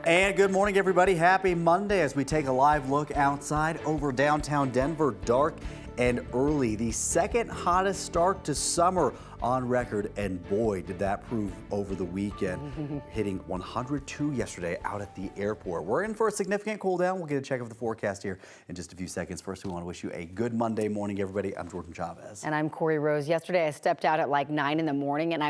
And good morning, everybody. Happy Monday as we take a live look outside over downtown Denver. Dark and early. The second hottest start to summer on record. And boy, did that prove over the weekend. Hitting 102 yesterday out at the airport. We're in for a significant cool down. We'll get a check of the forecast here in just a few seconds. First, we want to wish you a good Monday morning, everybody. I'm Jordan Chavez. And I'm Corey Rose. Yesterday, I stepped out at like 9 in the morning and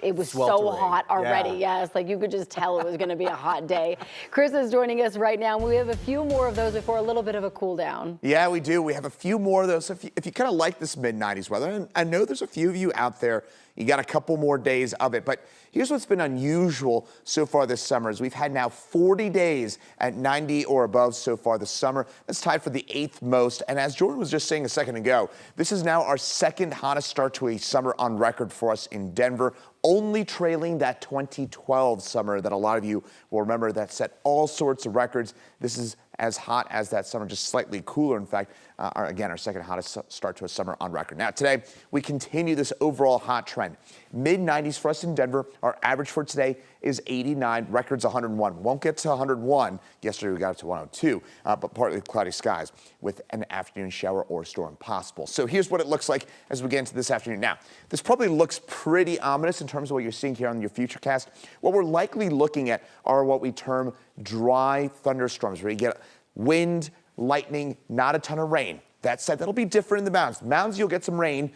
it was so hot already. Yeah. Yes, like you could just tell it was going to be a hot day. Chris is joining us right now. We have a few more of those before a little bit of a cool down. Yeah, we do. We have a few more of those. If you kind of like this mid-90s weather, and I know there's a few of you out there, you got a couple more days of it, but here's what's been unusual so far this summer is we've had now 40 days at 90 or above so far this summer. That's tied for the 8th most. And as Jordan was just saying a second ago, this is now our second hottest start to a summer on record for us in Denver, only trailing that 2012 summer that a lot of you will remember that set all sorts of records. This is as hot as that summer, just slightly cooler. In fact, again, our second hottest start to a summer on record. Now, today, we continue this overall hot trend. Mid-90s for us in Denver. Our average for today is 89. Record's 101. Won't get to 101. Yesterday, we got up to 102, but partly cloudy skies with an afternoon shower or storm possible. So here's what it looks like as we get into this afternoon. Now, this probably looks pretty ominous in terms of what you're seeing here on your futurecast. What we're likely looking at are what we term dry thunderstorms, where you get wind, lightning, not a ton of rain. That said, that'll be different in the mountains. The mountains, you'll get some rain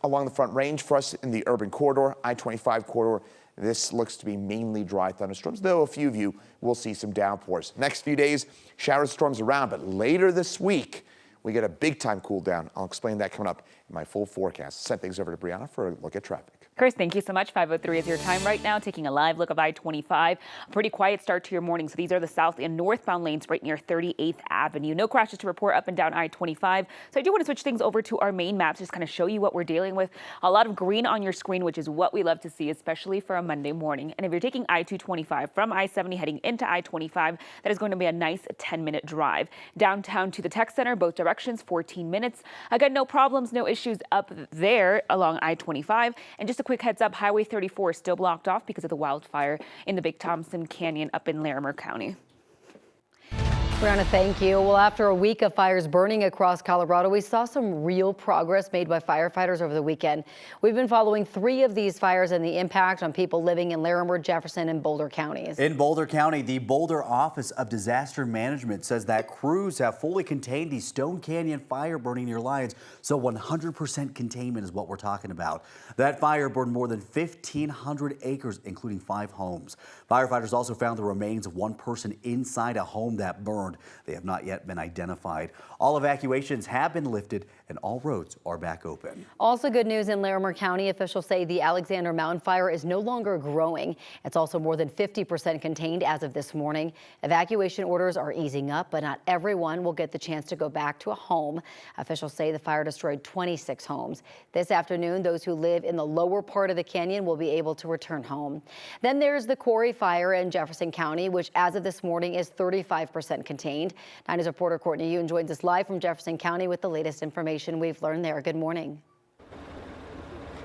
along the Front Range. For us in the urban corridor, I-25 corridor, this looks to be mainly dry thunderstorms, though a few of you will see some downpours. Next few days, showers, storms around, but later this week, we get a big-time cool down. I'll explain that coming up in my full forecast. Send things over to Brianna for a look at traffic. Chris, thank you so much. 5:03 is your time right now. Taking a live look of I-25. A pretty quiet start to your morning. So these are the south and northbound lanes right near 38th Avenue. No crashes to report up and down I-25. So I do want to switch things over to our main maps, just kind of show you what we're dealing with. A lot of green on your screen, which is what we love to see, especially for a Monday morning. And if you're taking I-225 from I-70 heading into I-25, that is going to be a nice 10-minute drive. Downtown to the tech center, both directions, 14 minutes. Again, no problems, no issues up there along I-25. And just a quick heads up, Highway 34 is still blocked off because of the wildfire in the Big Thompson Canyon up in Larimer County. Brianna, thank you. Well, after a week of fires burning across Colorado, we saw some real progress made by firefighters over the weekend. We've been following 3 of these fires and the impact on people living in Larimer, Jefferson, and Boulder counties. In Boulder County, the Boulder Office of Disaster Management says that crews have fully contained the Stone Canyon fire burning near Lyons. So 100% containment is what we're talking about. That fire burned more than 1,500 acres, including 5 homes. Firefighters also found the remains of one person inside a home that burned. They have not yet been identified. All evacuations have been lifted and all roads are back open. Also good news in Larimer County. Officials say the Alexander Mountain fire is no longer growing. It's also more than 50% contained as of this morning. Evacuation orders are easing up, but not everyone will get the chance to go back to a home. Officials say the fire destroyed 26 homes. This afternoon, those who live in the lower part of the canyon will be able to return home. Then there's the Quarry fire in Jefferson County, which as of this morning is 35% contained. 9 News reporter Courtney Yoon joins us live from Jefferson County with the latest information we've learned there. Good morning.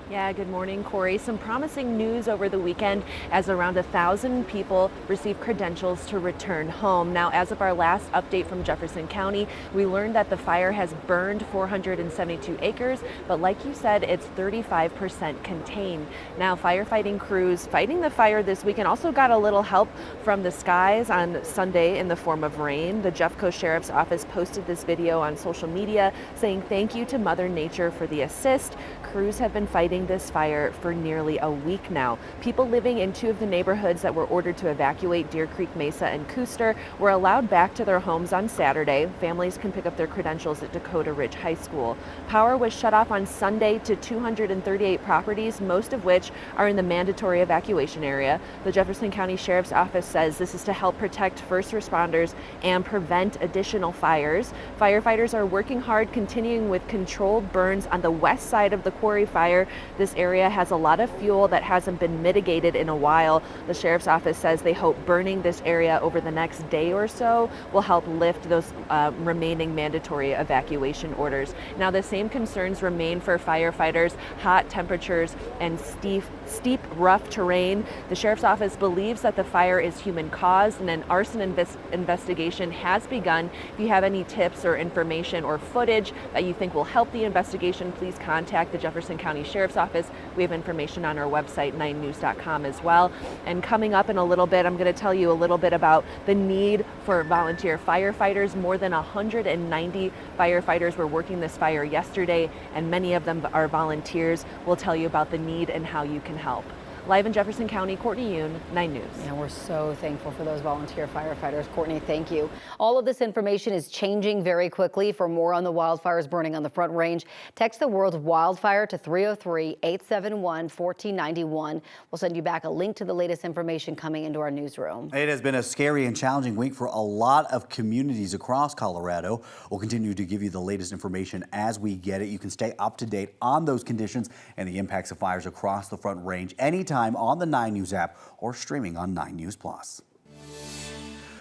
Yeah, good morning, Corey. Some promising news over the weekend as around 1,000 people received credentials to return home. Now, as of our last update from Jefferson County, we learned that the fire has burned 472 acres, but like you said, it's 35% contained. Now, firefighting crews fighting the fire this weekend also got a little help from the skies on Sunday in the form of rain. The Jeffco Sheriff's Office posted this video on social media saying thank you to Mother Nature for the assist. Crews have been fighting this fire for nearly a week now. People living in 2 of the neighborhoods that were ordered to evacuate, Deer Creek Mesa and KUSA, were allowed back to their homes on Saturday. Families can pick up their credentials at Dakota Ridge High School. Power was shut off on Sunday to 238 properties, most of which are in the mandatory evacuation area. The Jefferson County Sheriff's Office says this is to help protect first responders and prevent additional fires. Firefighters are working hard, continuing with controlled burns on the west side of the Quarry fire. This area has a lot of fuel that hasn't been mitigated in a while. The sheriff's office says they hope burning this area over the next day or so will help lift those remaining mandatory evacuation orders. Now, the same concerns remain for firefighters: hot temperatures and steep, rough terrain. The sheriff's office believes that the fire is human caused, and an arson investigation has begun. If you have any tips or information or footage that you think will help the investigation, please contact the Jefferson County Sheriff's Office. We have information on our website, 9news.com, as well. And coming up in a little bit, I'm going to tell you a little bit about the need for volunteer firefighters. More than 190 firefighters were working this fire yesterday, and many of them are volunteers. We'll tell you about the need and how you can help. Live in Jefferson County, Courtney Yoon, 9 News. And we're so thankful for those volunteer firefighters. Courtney, thank you. All of this information is changing very quickly. For more on the wildfires burning on the Front Range, text the word wildfire to 303-871-1491. We'll send you back a link to the latest information coming into our newsroom. It has been a scary and challenging week for a lot of communities across Colorado. We'll continue to give you the latest information as we get it. You can stay up to date on those conditions and the impacts of fires across the Front Range anytime on the 9 News app or streaming on 9 News Plus.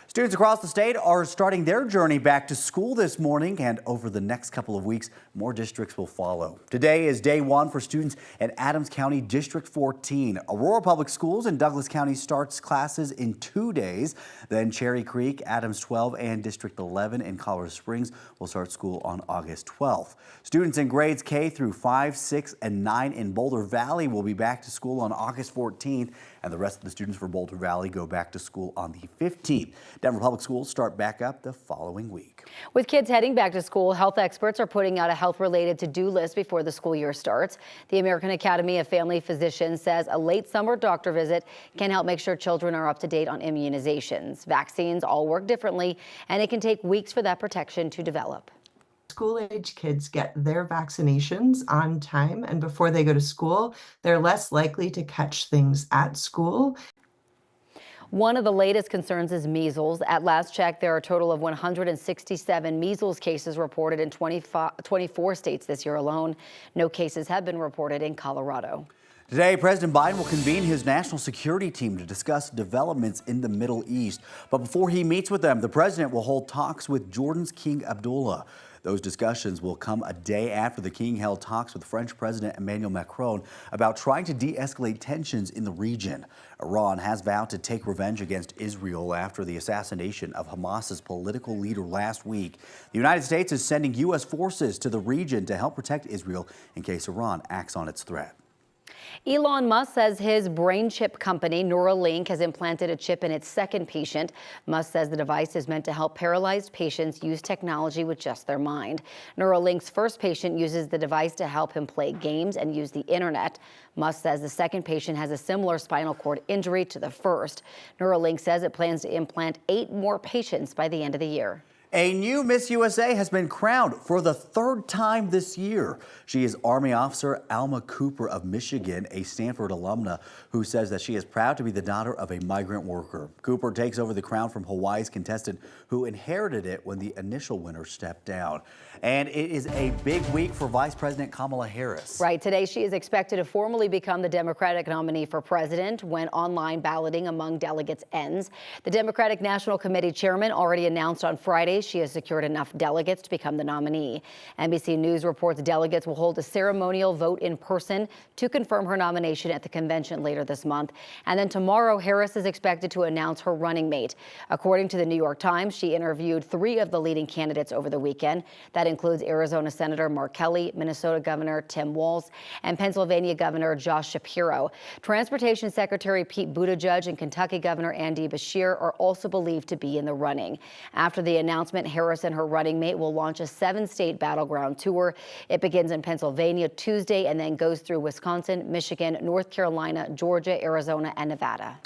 Students across the state are starting their journey back to school this morning, and over the next couple of weeks, more districts will follow. Today is day one for students at Adams County District 14. Aurora Public Schools in Douglas County starts classes in 2 days. Then Cherry Creek, Adams 12, and District 11 in Colorado Springs will start school on August 12th. Students in grades K through 5, 6, and 9 in Boulder Valley will be back to school on August 14th, and the rest of the students for Boulder Valley go back to school on the 15th. Denver Public Schools start back up the following week. With kids heading back to school, health experts are putting out a health-related to-do list before the school year starts. The American Academy of Family Physicians says a late summer doctor visit can help make sure children are up to date on immunizations. Vaccines all work differently, and it can take weeks for that protection to develop. School-age kids get their vaccinations on time, and before they go to school, they're less likely to catch things at school. One of the latest concerns is measles. At last check, there are a total of 167 measles cases reported in 24 states this year alone. No cases have been reported in Colorado. Today, President Biden will convene his national security team to discuss developments in the Middle East. But before he meets with them, the president will hold talks with Jordan's King Abdullah. Those discussions will come a day after the king held talks with French President Emmanuel Macron about trying to de-escalate tensions in the region. Iran has vowed to take revenge against Israel after the assassination of Hamas's political leader last week. The United States is sending U.S. forces to the region to help protect Israel in case Iran acts on its threat. Elon Musk says his brain chip company, Neuralink, has implanted a chip in its second patient. Musk says the device is meant to help paralyzed patients use technology with just their mind. Neuralink's first patient uses the device to help him play games and use the internet. Musk says the second patient has a similar spinal cord injury to the first. Neuralink says it plans to implant 8 more patients by the end of the year. A new Miss USA has been crowned for the 3rd time this year. She is Army Officer Alma Cooper of Michigan, a Stanford alumna who says that she is proud to be the daughter of a migrant worker. Cooper takes over the crown from Hawaii's contestant who inherited it when the initial winner stepped down. And it is a big week for Vice President Kamala Harris. Right. Today, she is expected to formally become the Democratic nominee for president when online balloting among delegates ends. The Democratic National Committee chairman already announced on Friday she has secured enough delegates to become the nominee. NBC News reports delegates will hold a ceremonial vote in person to confirm her nomination at the convention later this month. And then tomorrow, Harris is expected to announce her running mate. According to the New York Times, she interviewed 3 of the leading candidates over the weekend. That includes Arizona Senator Mark Kelly, Minnesota Governor Tim Walz, and Pennsylvania Governor Josh Shapiro. Transportation Secretary Pete Buttigieg and Kentucky Governor Andy Beshear are also believed to be in the running. After the announcement, Harris and her running mate will launch a 7-state battleground tour. It begins in Pennsylvania Tuesday and then goes through Wisconsin, Michigan, North Carolina, Georgia, Arizona, and Nevada.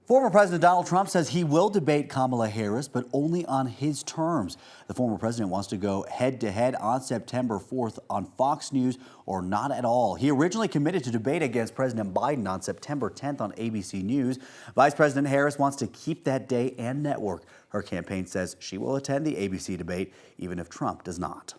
Former President Donald Trump says he will debate Kamala Harris, but only on his terms. The former president wants to go head-to-head on September 4th on Fox News or not at all. He originally committed to debate against President Biden on September 10th on ABC News. Vice President Harris wants to keep that day and network. Her campaign says she will attend the ABC debate even if Trump does not.